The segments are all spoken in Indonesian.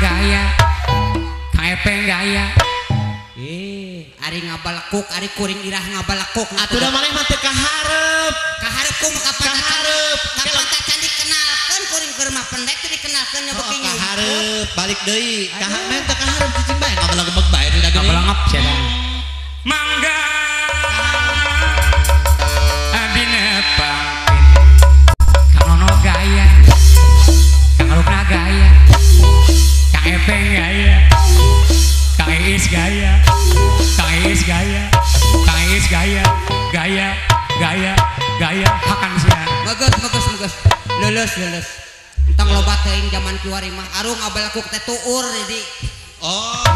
gaya Kang Epeng gaya Ari ngabalekuk ari kuring irah ngabalekuk atuh da maneh mah teu kaharep kaharepkum kaharep kapanta can dikenalkeun kuring keur mah pendek teh dikenalkeun nya beuki kaharep balik deui kaharep teh kaharep cicing bae ngabalengep bae teh gini ngabalengep sia mangga abina pangkin Kang Nono gaya Kang Alukna gaya Kang Epeng gaya Kang Iis gaya Kang Iis gaya Kang Iis gaya gaya hakan sia Meges lulus entang loba teuing zaman kiwari mah arung ngabalekuk teh tuur jadi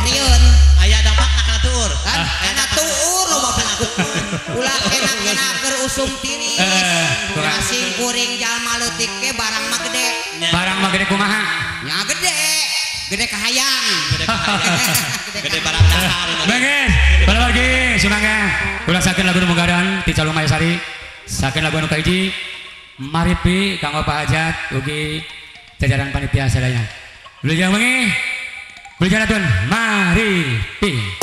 rieun aya dampakna kana tuur kana tuur loba balekuk ulah enak-enak keur usum tiris asing kuring jalma leutik ke barang mah gede kumaha nya gede kahayang gede barang dahar beges bala wargi sumangga ulah sakeun lagu mugaran ti Calung Mayasari sakeun lagu anu kahiji maripi kanggo Pak Hajat ugi jajaran panitia sadaya wilujeng bengi wilujeng atun maripi